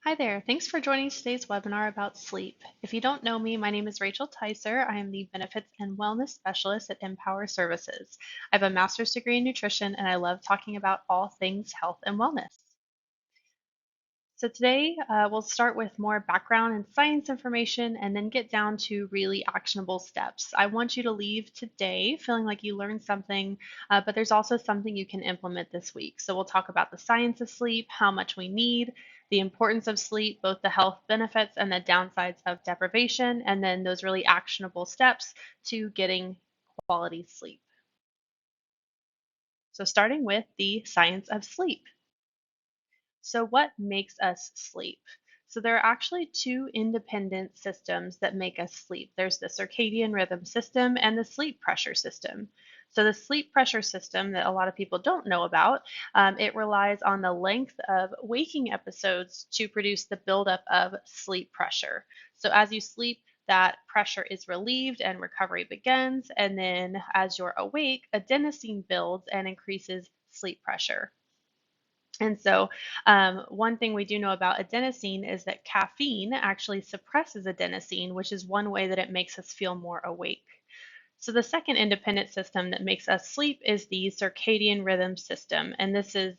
Hi there. Thanks for joining today's webinar about sleep. If you don't know me, my name is Rachel Ticer. I am the Benefits and Wellness Specialist at Empower Services. I have a master's degree in nutrition and I love talking about all things health and wellness. So today we'll start with more background and science information and then get down to really actionable steps. I want you to leave today feeling like you learned something, but there's also something you can implement this week. So we'll talk about the science of sleep, how much we need, the importance of sleep, both the health benefits and the downsides of deprivation, and then those really actionable steps to getting quality sleep. So starting with the science of sleep. So, what makes us sleep? So, there are actually two independent systems that make us sleep. There's the circadian rhythm system and the sleep pressure system. So, the sleep pressure system that a lot of people don't know about, it relies on the length of waking episodes to produce the buildup of sleep pressure. So, as you sleep, that pressure is relieved and recovery begins. And then, as you're awake, adenosine builds and increases sleep pressure. And so, one thing we do know about adenosine is that caffeine actually suppresses adenosine, which is one way that it makes us feel more awake. So, the second independent system that makes us sleep is the circadian rhythm system. And this is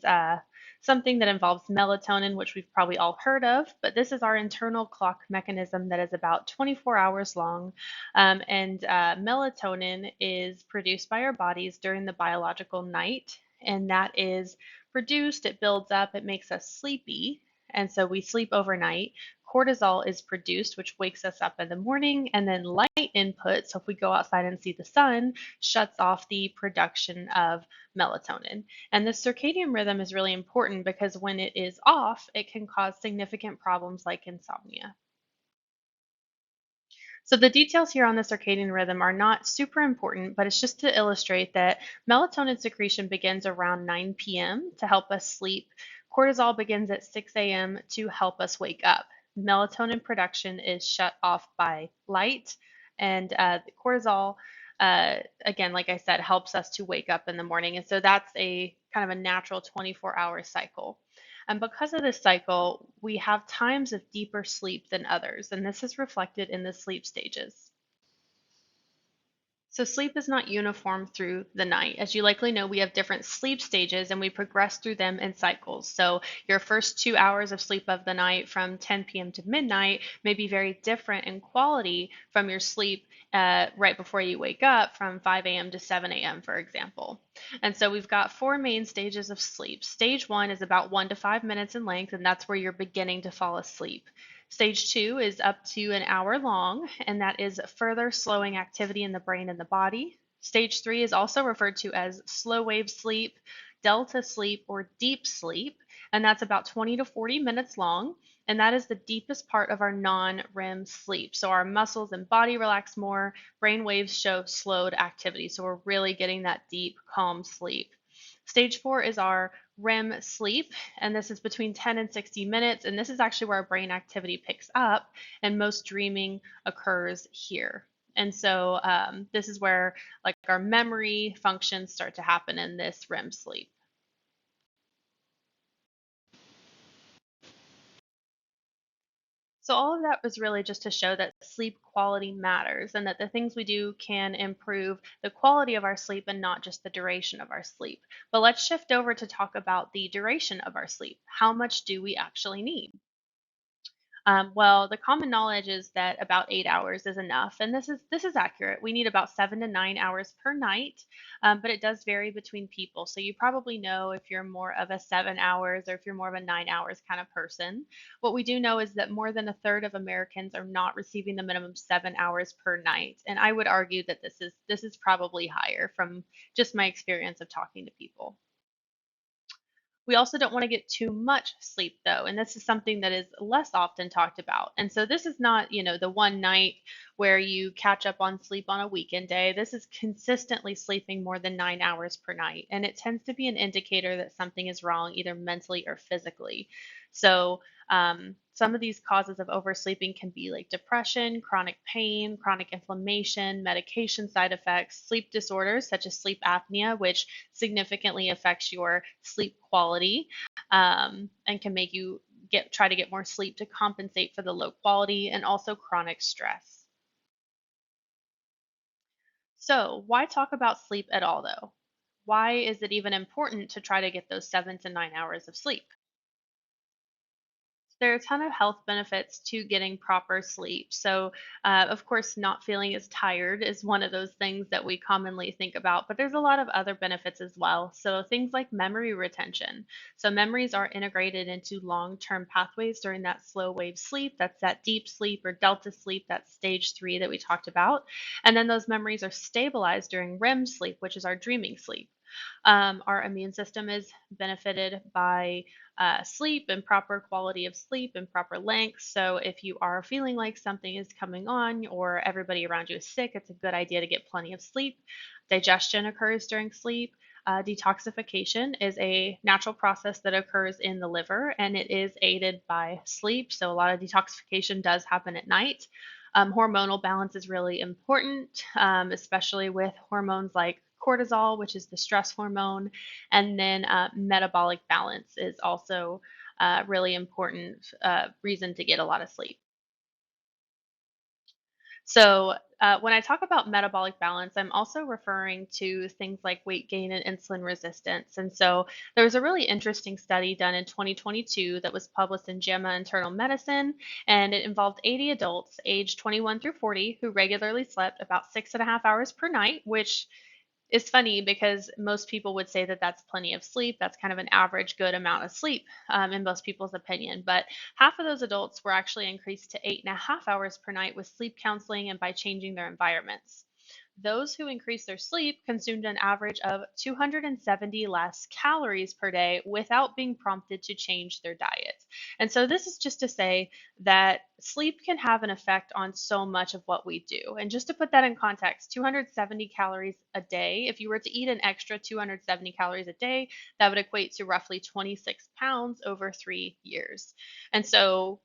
something that involves melatonin, which we've probably all heard of, but this is our internal clock mechanism that is about 24 hours long. And melatonin is produced by our bodies during the biological night, and that is produced, it builds up, it makes us sleepy. And so we sleep overnight. Cortisol is produced, which wakes us up in the morning, and then light input, so if we go outside and see the sun, shuts off the production of melatonin. And the circadian rhythm is really important because when it is off, it can cause significant problems like insomnia. So the details here on the circadian rhythm are not super important, but it's just to illustrate that melatonin secretion begins around 9 p.m. to help us sleep. Cortisol begins at 6 a.m. to help us wake up. Melatonin production is shut off by light, and the cortisol, again, like I said, helps us to wake up in the morning. And so that's a kind of a natural 24-hour cycle. And because of this cycle, we have times of deeper sleep than others, and this is reflected in the sleep stages. So, sleep is not uniform through the night. As you likely know, we have different sleep stages and we progress through them in cycles. So, your first 2 hours of sleep of the night from 10 p.m. to midnight may be very different in quality from your sleep right before you wake up from 5 a.m. to 7 a.m., for example. And so, we've got four main stages of sleep. Stage one is about 1 to 5 minutes in length, and that's where you're beginning to fall asleep. Stage two is up to an hour long, and that is further slowing activity in the brain and the body. Stage three is also referred to as slow wave sleep, delta sleep, or deep sleep, and that's about 20 to 40 minutes long. And that is the deepest part of our non REM sleep. So our muscles and body relax more, brain waves show slowed activity. So we're really getting that deep, calm sleep. Stage four is our REM sleep, and this is between 10 and 60 minutes. And this is actually where our brain activity picks up, and most dreaming occurs here. And so this is where like our memory functions start to happen in this REM sleep. So all of that was really just to show that sleep quality matters and that the things we do can improve the quality of our sleep and not just the duration of our sleep. But let's shift over to talk about the duration of our sleep. How much do we actually need? Well, the common knowledge is that about 8 hours is enough, and this is accurate. We need about 7 to 9 hours per night, but it does vary between people. So you probably know if you're more of a 7 hours or if you're more of a 9 hours kind of person. What we do know is that more than a third of Americans are not receiving the minimum 7 hours per night, and I would argue that this is probably higher from just my experience of talking to people. We also don't want to get too much sleep though, and this is something that is less often talked about. And so this is not, the one night where you catch up on sleep on a weekend day. This is consistently sleeping more than 9 hours per night, and it tends to be an indicator that something is wrong either mentally or physically. So some of these causes of oversleeping can be like depression, chronic pain, chronic inflammation, medication side effects, sleep disorders such as sleep apnea, which significantly affects your sleep quality and can make you try to get more sleep to compensate for the low quality and also chronic stress. So, why talk about sleep at all though? Why is it even important to try to get those 7 to 9 hours of sleep? There are a ton of health benefits to getting proper sleep. So, of course, not feeling as tired is one of those things that we commonly think about, but there's a lot of other benefits as well. So, things like memory retention. So, memories are integrated into long term pathways during that slow wave sleep. That's that deep sleep or delta sleep, that's stage three that we talked about. And then those memories are stabilized during REM sleep, which is our dreaming sleep. Our immune system is benefited by sleep and proper quality of sleep and proper length. So, if you are feeling like something is coming on or everybody around you is sick, it's a good idea to get plenty of sleep. Digestion occurs during sleep. Detoxification is a natural process that occurs in the liver and it is aided by sleep. So, a lot of detoxification does happen at night. Hormonal balance is really important, especially with hormones like cortisol, which is the stress hormone, and then metabolic balance is also really important reason to get a lot of sleep. So, when I talk about metabolic balance, I'm also referring to things like weight gain and insulin resistance. And so, there was a really interesting study done in 2022 that was published in JAMA Internal Medicine, and it involved 80 adults aged 21 through 40 who regularly slept about 6.5 hours per night, which it's funny because most people would say that that's plenty of sleep. That's kind of an average good amount of sleep in most people's opinion. But half of those adults were actually increased to 8.5 hours per night with sleep counseling and by changing their environments. Those who increased their sleep consumed an average of 270 less calories per day without being prompted to change their diet. And so, this is just to say that sleep can have an effect on so much of what we do. And just to put that in context, 270 calories a day, if you were to eat an extra 270 calories a day, that would equate to roughly 26 pounds over 3 years. And so,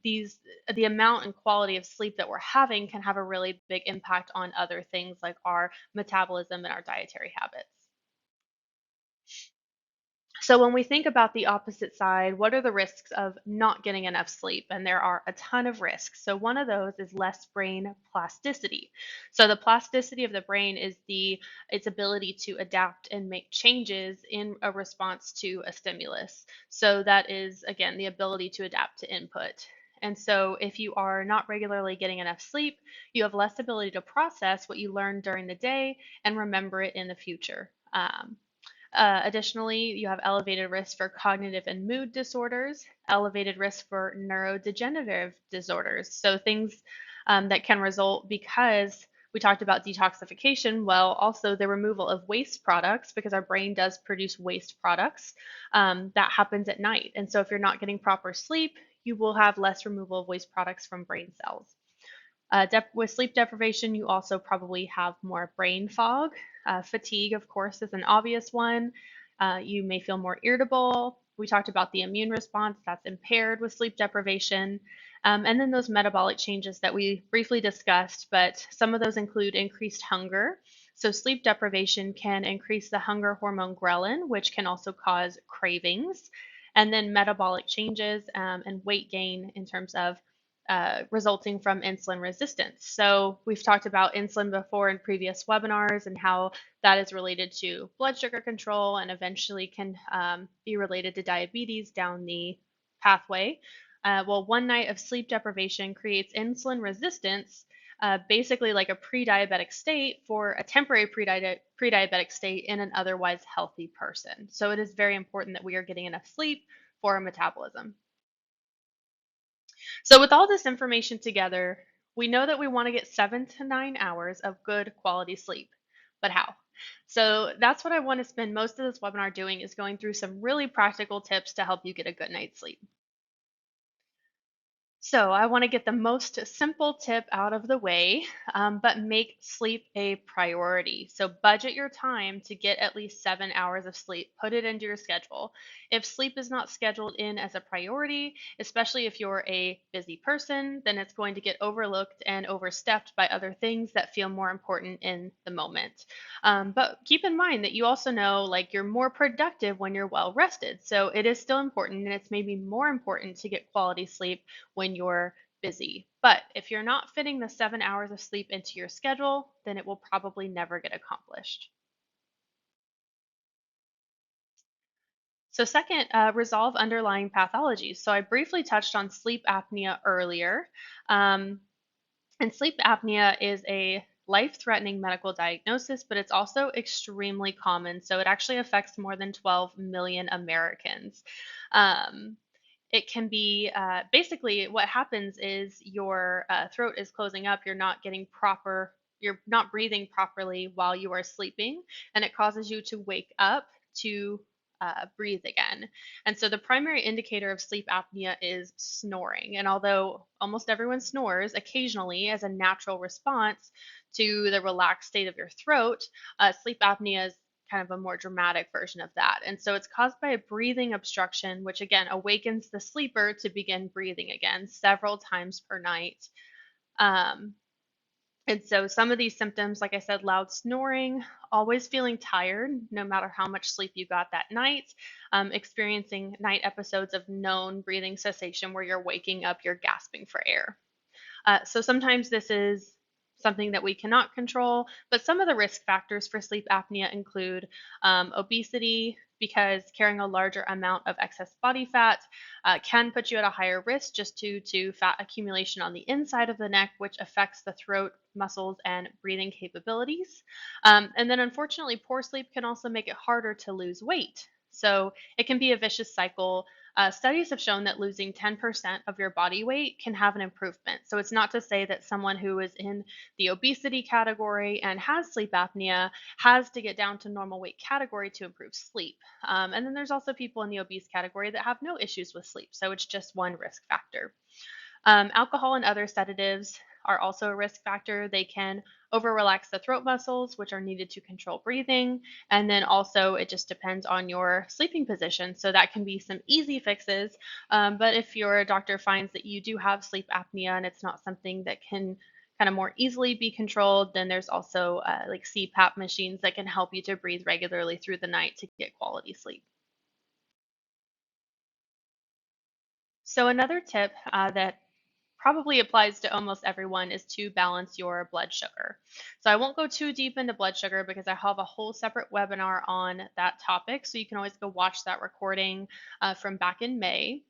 these the amount and quality of sleep that we're having can have a really big impact on other things like our metabolism and our dietary habits. So, when we think about the opposite side, what are the risks of not getting enough sleep? And there are a ton of risks. So, one of those is less brain plasticity. So, the plasticity of the brain is its ability to adapt and make changes in a response to a stimulus. So, that is again the ability to adapt to input. And so, if you are not regularly getting enough sleep, you have less ability to process what you learned during the day and remember it in the future. Additionally, you have elevated risk for cognitive and mood disorders, elevated risk for neurodegenerative disorders. So, things that can result because we talked about detoxification, well, also the removal of waste products, because our brain does produce waste products that happens at night. And so, if you're not getting proper sleep, you will have less removal of waste products from brain cells. With sleep deprivation, you also probably have more brain fog. Fatigue, of course, is an obvious one. You may feel more irritable. We talked about the immune response that's impaired with sleep deprivation. And then those metabolic changes that we briefly discussed, but some of those include increased hunger. So, sleep deprivation can increase the hunger hormone ghrelin, which can also cause cravings. And then metabolic changes and weight gain in terms of resulting from insulin resistance. So, we've talked about insulin before in previous webinars and how that is related to blood sugar control and eventually can be related to diabetes down the pathway. Well, one night of sleep deprivation creates insulin resistance, basically like a pre diabetic state for a temporary pre diabetic state in an otherwise healthy person. So, it is very important that we are getting enough sleep for our metabolism. So, with all this information together, we know that we want to get 7 to 9 hours of good quality sleep. But how? So, that's what I want to spend most of this webinar doing is going through some really practical tips to help you get a good night's sleep. So, I want to get the most simple tip out of the way, but make sleep a priority. So, budget your time to get at least 7 hours of sleep. Put it into your schedule. If sleep is not scheduled in as a priority, especially if you're a busy person, then it's going to get overlooked and overstepped by other things that feel more important in the moment. But keep in mind that you also know like you're more productive when you're well rested. So, it is still important, and it's maybe more important to get quality sleep when you're busy. But if you're not fitting the 7 hours of sleep into your schedule, then it will probably never get accomplished. So, second, resolve underlying pathologies. So, I briefly touched on sleep apnea earlier. Um, and sleep apnea is a life threatening medical diagnosis, but it's also extremely common. So, it actually affects more than 12 million Americans. Um, it can be basically what happens is your throat is closing up, you're not breathing properly while you are sleeping, and it causes you to wake up to breathe again. And so the primary indicator of sleep apnea is snoring. And although almost everyone snores occasionally as a natural response to the relaxed state of your throat, sleep apnea is kind of a more dramatic version of that. And so it's caused by a breathing obstruction, which again awakens the sleeper to begin breathing again several times per night. Um, and so some of these symptoms, like I said, loud snoring, always feeling tired no matter how much sleep you got that night, experiencing night episodes of known breathing cessation where you're waking up, you're gasping for air. So sometimes this is something that we cannot control, but some of the risk factors for sleep apnea include obesity, because carrying a larger amount of excess body fat can put you at a higher risk just due to fat accumulation on the inside of the neck, which affects the throat muscles and breathing capabilities. And then, unfortunately, poor sleep can also make it harder to lose weight. So it can be a vicious cycle. Studies have shown that losing 10% of your body weight can have an improvement. So it's not to say that someone who is in the obesity category and has sleep apnea has to get down to normal weight category to improve sleep. And then there's also people in the obese category that have no issues with sleep. So it's just one risk factor. Alcohol and other sedatives are also a risk factor. They can over relax the throat muscles, which are needed to control breathing. And then also, it just depends on your sleeping position. So, that can be some easy fixes. But if your doctor finds that you do have sleep apnea and it's not something that can kind of more easily be controlled, then there's also like CPAP machines that can help you to breathe regularly through the night to get quality sleep. So, another tip that probably applies to almost everyone is to balance your blood sugar. So I won't go too deep into blood sugar because I have a whole separate webinar on that topic. So you can always go watch that recording from back in May.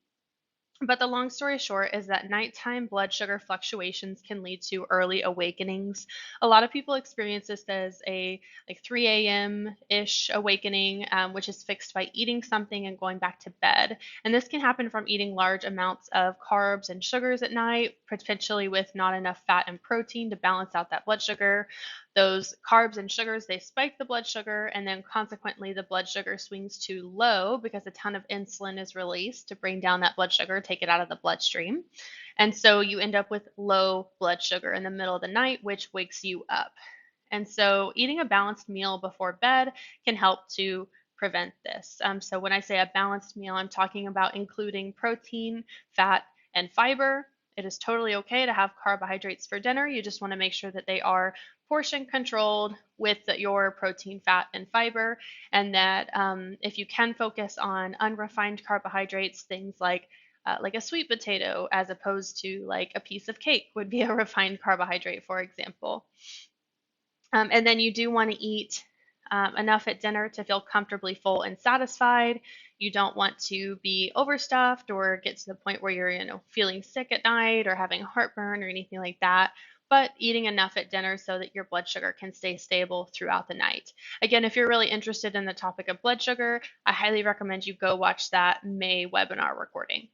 But the long story short is that nighttime blood sugar fluctuations can lead to early awakenings. A lot of people experience this as a like 3 a.m. ish awakening, which is fixed by eating something and going back to bed. And this can happen from eating large amounts of carbs and sugars at night, potentially with not enough fat and protein to balance out that blood sugar. Those carbs and sugars, they spike the blood sugar, and then consequently, the blood sugar swings too low because a ton of insulin is released to bring down that blood sugar, take it out of the bloodstream. And so you end up with low blood sugar in the middle of the night, which wakes you up. And so eating a balanced meal before bed can help to prevent this. So when I say a balanced meal, I'm talking about including protein, fat, and fiber. It is totally okay to have carbohydrates for dinner. You just want to make sure that they are portion controlled with your protein, fat, and fiber, and that if you can focus on unrefined carbohydrates, things like a sweet potato, as opposed to like a piece of cake, would be a refined carbohydrate, for example. And then you do want to eat enough at dinner to feel comfortably full and satisfied. You don't want to be overstuffed or get to the point where you're, feeling sick at night or having heartburn or anything like that. But eating enough at dinner so that your blood sugar can stay stable throughout the night. Again, if you're really interested in the topic of blood sugar, I highly recommend you go watch that May webinar recording.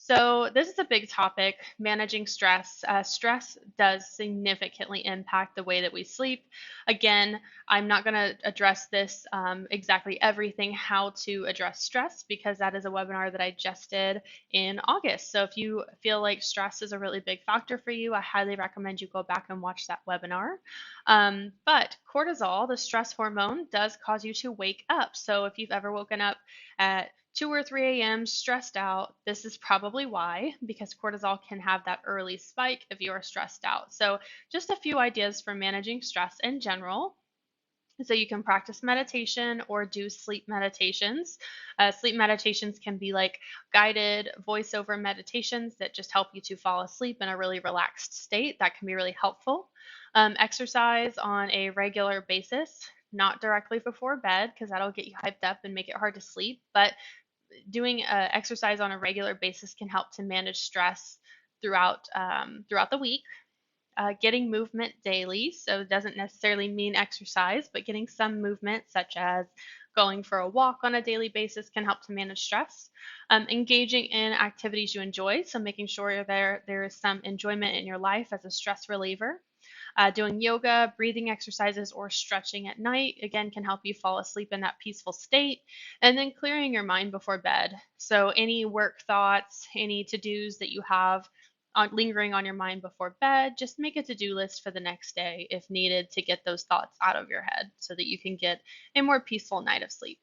So, this is a big topic, managing stress. Stress does significantly impact the way that we sleep. Again, I'm not going to address this exactly everything, how to address stress, because that is a webinar that I just did in August. So, if you feel like stress is a really big factor for you, I highly recommend you go back and watch that webinar. But cortisol, the stress hormone, does cause you to wake up. So, if you've ever woken up at 2 or 3 a.m. stressed out, this is probably why, because cortisol can have that early spike if you are stressed out. So, just a few ideas for managing stress in general. So, you can practice meditation or do sleep meditations. Sleep meditations can be like guided voiceover meditations that just help you to fall asleep in a really relaxed state. That can be really helpful. Exercise on a regular basis, not directly before bed, because that'll get you hyped up and make it hard to sleep, but doing exercise on a regular basis can help to manage stress throughout the week. Getting movement daily, so it doesn't necessarily mean exercise, but getting some movement, such as going for a walk on a daily basis, can help to manage stress. Engaging in activities you enjoy, so making sure there is some enjoyment in your life as a stress reliever. Doing yoga, breathing exercises, or stretching at night, again, can help you fall asleep in that peaceful state. And then clearing your mind before bed. So, any work thoughts, any to dos that you have lingering on your mind before bed, just make a to do list for the next day if needed to get those thoughts out of your head so that you can get a more peaceful night of sleep.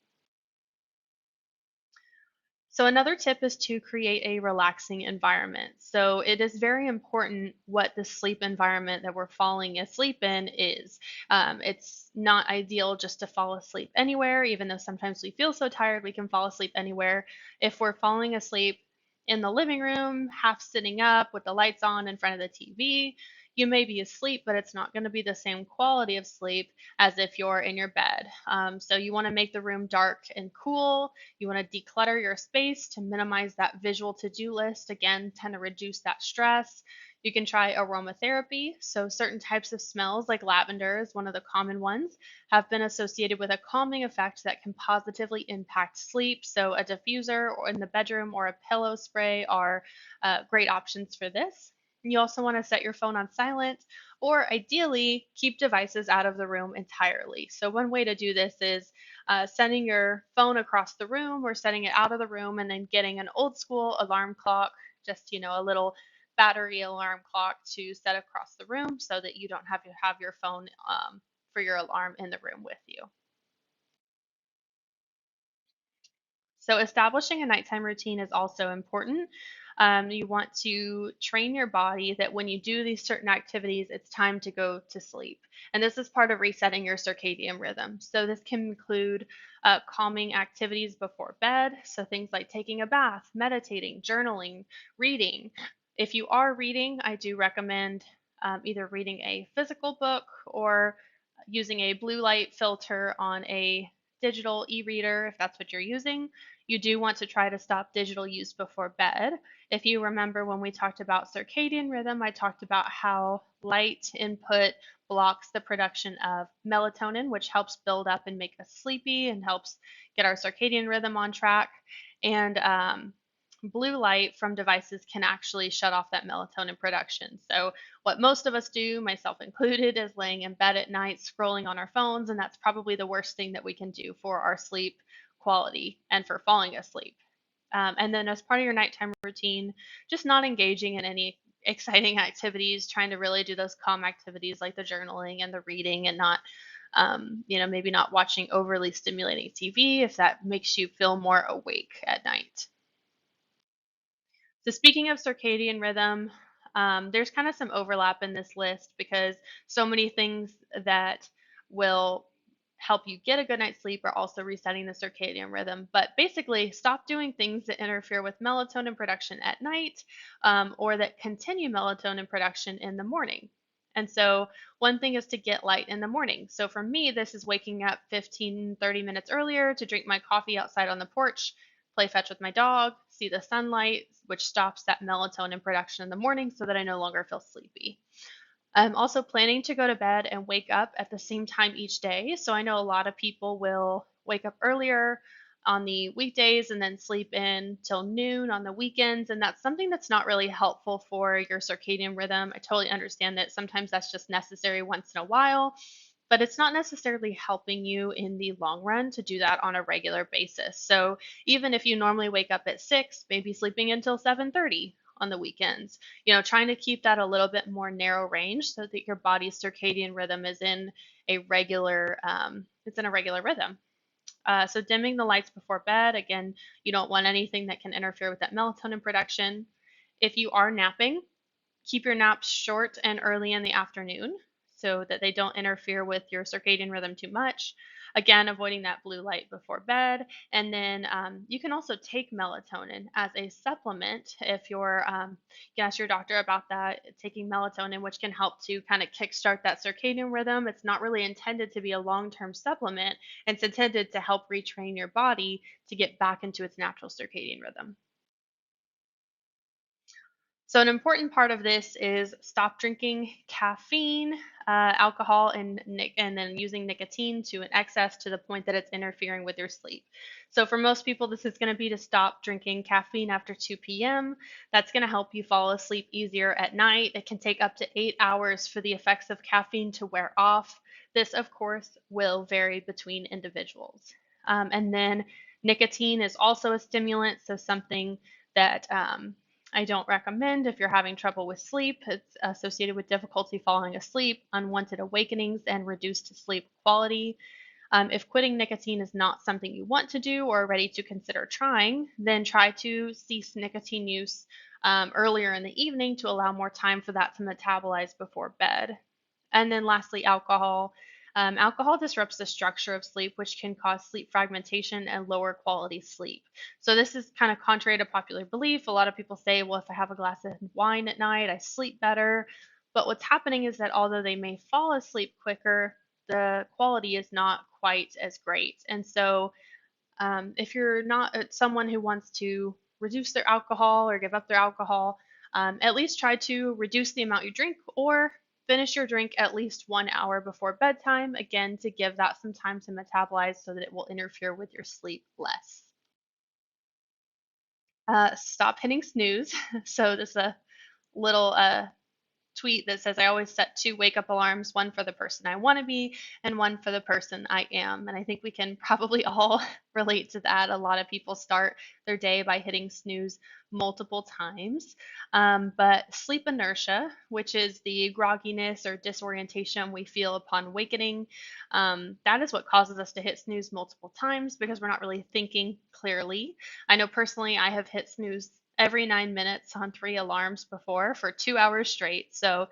So, another tip is to create a relaxing environment. So, it is very important what the sleep environment that we're falling asleep in is. It's not ideal just to fall asleep anywhere, even though sometimes we feel so tired we can fall asleep anywhere. If we're falling asleep in the living room, half sitting up with the lights on in front of the TV, you may be asleep, but it's not going to be the same quality of sleep as if you're in your bed. So, you want to make the room dark and cool. You want to declutter your space to minimize that visual to do list. Again, tend to reduce that stress. You can try aromatherapy. So, certain types of smells, like lavender is one of the common ones, have been associated with a calming effect that can positively impact sleep. So, a diffuser or in the bedroom or a pillow spray are great options for this. You also want to set your phone on silent or ideally keep devices out of the room entirely. So, one way to do this is setting your phone across the room or setting it out of the room and then getting an old school alarm clock, just, a little battery alarm clock to set across the room so that you don't have to have your phone for your alarm in the room with you. So, establishing a nighttime routine is also important. You want to train your body that when you do these certain activities, it's time to go to sleep. And this is part of resetting your circadian rhythm. So, this can include calming activities before bed. So, things like taking a bath, meditating, journaling, reading. If you are reading, I do recommend either reading a physical book or using a blue light filter on a digital e reader if that's what you're using. You do want to try to stop digital use before bed. If you remember when we talked about circadian rhythm, I talked about how light input blocks the production of melatonin, which helps build up and make us sleepy and helps get our circadian rhythm on track. And blue light from devices can actually shut off that melatonin production. So, what most of us do, myself included, is laying in bed at night scrolling on our phones, and that's probably the worst thing that we can do for our sleep quality and for falling asleep. And then, as part of your nighttime routine, just not engaging in any exciting activities, trying to really do those calm activities like the journaling and the reading, and not, maybe not watching overly stimulating TV if that makes you feel more awake at night. So, speaking of circadian rhythm, there's kind of some overlap in this list because so many things that will help you get a good night's sleep are also resetting the circadian rhythm. But basically, stop doing things that interfere with melatonin production at night or that continue melatonin production in the morning. And so, one thing is to get light in the morning. So, for me, this is waking up 15-30 minutes earlier to drink my coffee outside on the porch, play fetch with my dog, see the sunlight, which stops that melatonin production in the morning so that I no longer feel sleepy. I'm also planning to go to bed and wake up at the same time each day. So I know a lot of people will wake up earlier on the weekdays and then sleep in till noon on the weekends. And that's something that's not really helpful for your circadian rhythm. I totally understand that sometimes that's just necessary once in a while, but it's not necessarily helping you in the long run to do that on a regular basis. So even if you normally wake up at 6, maybe sleeping until 7:30 on the weekends, trying to keep that a little bit more narrow range so that your body's circadian rhythm is in a regular it's in a regular rhythm. So dimming the lights before bed, again, you don't want anything that can interfere with that melatonin production. If you are napping, keep your naps short and early in the afternoon so that they don't interfere with your circadian rhythm too much. Again, avoiding that blue light before bed. And then you can also take melatonin as a supplement if you can ask your doctor about that, taking melatonin, which can help to kind of kickstart that circadian rhythm. It's not really intended to be a long term supplement, it's intended to help retrain your body to get back into its natural circadian rhythm. So, an important part of this is stop drinking caffeine, alcohol, and then using nicotine to an excess to the point that it's interfering with your sleep. So, for most people, this is going to be to stop drinking caffeine after 2 p.m. That's going to help you fall asleep easier at night. It can take up to 8 hours for the effects of caffeine to wear off. This, of course, will vary between individuals. And then nicotine is also a stimulant, so something that I don't recommend if you're having trouble with sleep. It's associated with difficulty falling asleep, unwanted awakenings, and reduced sleep quality. If quitting nicotine is not something you want to do or are ready to consider trying, then try to cease nicotine use earlier in the evening to allow more time for that to metabolize before bed. And then lastly, alcohol. Alcohol disrupts the structure of sleep, which can cause sleep fragmentation and lower quality sleep. So, this is kind of contrary to popular belief. A lot of people say, well, if I have a glass of wine at night, I sleep better. But what's happening is that although they may fall asleep quicker, the quality is not quite as great. And so, if you're not someone who wants to reduce their alcohol or give up their alcohol, at least try to reduce the amount you drink or finish your drink at least 1 hour before bedtime, again, to give that some time to metabolize so that it will interfere with your sleep less. Stop hitting snooze. So, this is a little tweet that says, I always set two wake up alarms, one for the person I want to be and one for the person I am. And I think we can probably all relate to that. A lot of people start their day by hitting snooze multiple times. But sleep inertia, which is the grogginess or disorientation we feel upon awakening, that is what causes us to hit snooze multiple times because we're not really thinking clearly. I know personally, I have hit snooze every 9 minutes on three alarms before for 2 hours straight. So,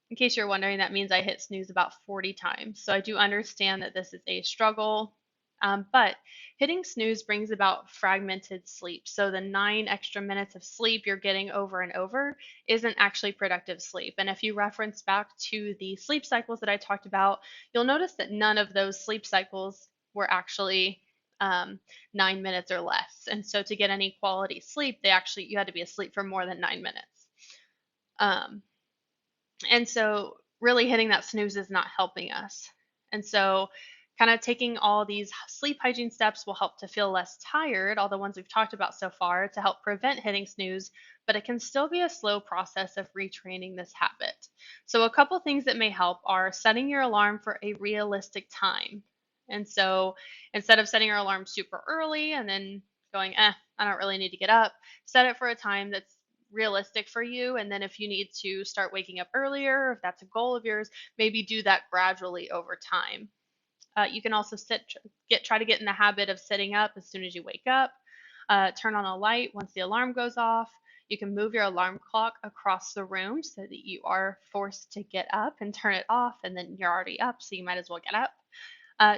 in case you're wondering, that means I hit snooze about 40 times. So, I do understand that this is a struggle. But hitting snooze brings about fragmented sleep. So, the 9 extra minutes of sleep you're getting over and over isn't actually productive sleep. And if you reference back to the sleep cycles that I talked about, you'll notice that none of those sleep cycles were actually 9 minutes or less. And so to get any quality sleep, you had to be asleep for more than 9 minutes. Um, and so really hitting that snooze is not helping us. And so kind of taking all these sleep hygiene steps will help to feel less tired, all the ones we've talked about so far, to help prevent hitting snooze, but it can still be a slow process of retraining this habit. So a couple things that may help are setting your alarm for a realistic time. And so instead of setting your alarm super early and then going, I don't really need to get up, set it for a time that's realistic for you. And then if you need to start waking up earlier, if that's a goal of yours, maybe do that gradually over time. You can also try to get in the habit of sitting up as soon as you wake up. Turn on a light once the alarm goes off. You can move your alarm clock across the room so that you are forced to get up and turn it off, and then you're already up, so you might as well get up.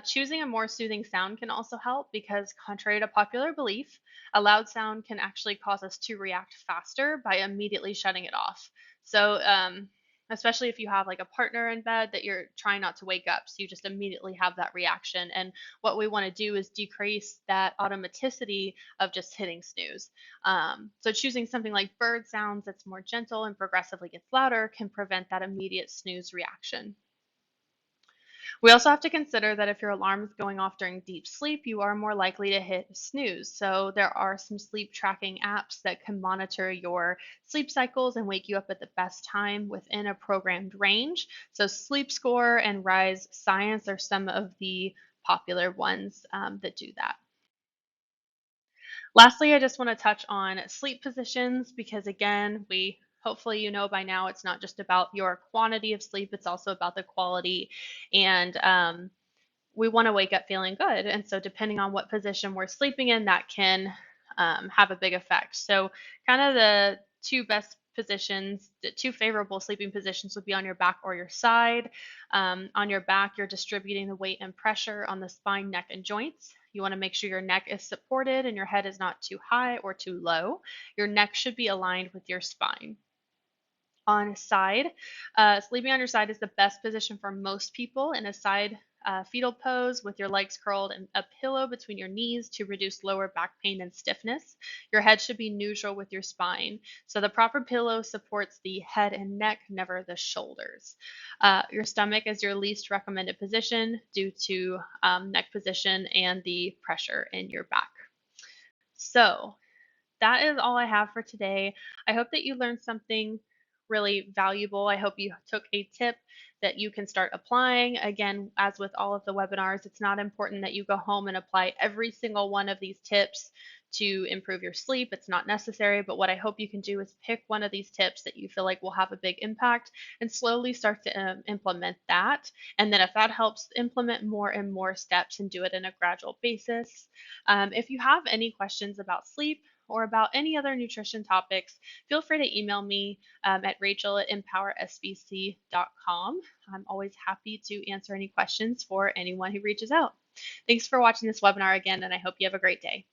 Choosing a more soothing sound can also help because, contrary to popular belief, a loud sound can actually cause us to react faster by immediately shutting it off. So, especially if you have like a partner in bed that you're trying not to wake up, so you just immediately have that reaction. And what we want to do is decrease that automaticity of just hitting snooze. So, choosing something like bird sounds that's more gentle and progressively gets louder can prevent that immediate snooze reaction. We also have to consider that if your alarm is going off during deep sleep, you are more likely to hit snooze. So there are some sleep tracking apps that can monitor your sleep cycles and wake you up at the best time within a programmed range. So Sleep Score and Rise Science are some of the popular ones that do that. Lastly, I just want to touch on sleep positions because, again, hopefully you know by now it's not just about your quantity of sleep, it's also about the quality. And we want to wake up feeling good. And so, depending on what position we're sleeping in, that can have a big effect. So, kind of the two best positions, the two favorable sleeping positions would be on your back or your side. On your back, you're distributing the weight and pressure on the spine, neck, and joints. You want to make sure your neck is supported and your head is not too high or too low. Your neck should be aligned with your spine. On a side, sleeping on your side is the best position for most people in a side fetal pose with your legs curled and a pillow between your knees to reduce lower back pain and stiffness. Your head should be neutral with your spine. So the proper pillow supports the head and neck, never the shoulders. Your stomach is your least recommended position due to neck position and the pressure in your back. So that is all I have for today. I hope that you learned something really valuable. I hope you took a tip that you can start applying. Again, as with all of the webinars, it's not important that you go home and apply every single one of these tips to improve your sleep. It's not necessary, but what I hope you can do is pick one of these tips that you feel like will have a big impact and slowly start to implement that. And then if that helps, implement more and more steps and do it in a gradual basis. If you have any questions about sleep, or about any other nutrition topics, feel free to email me at rachel@empowersbc.com. I'm always happy to answer any questions for anyone who reaches out. Thanks for watching this webinar again, and I hope you have a great day.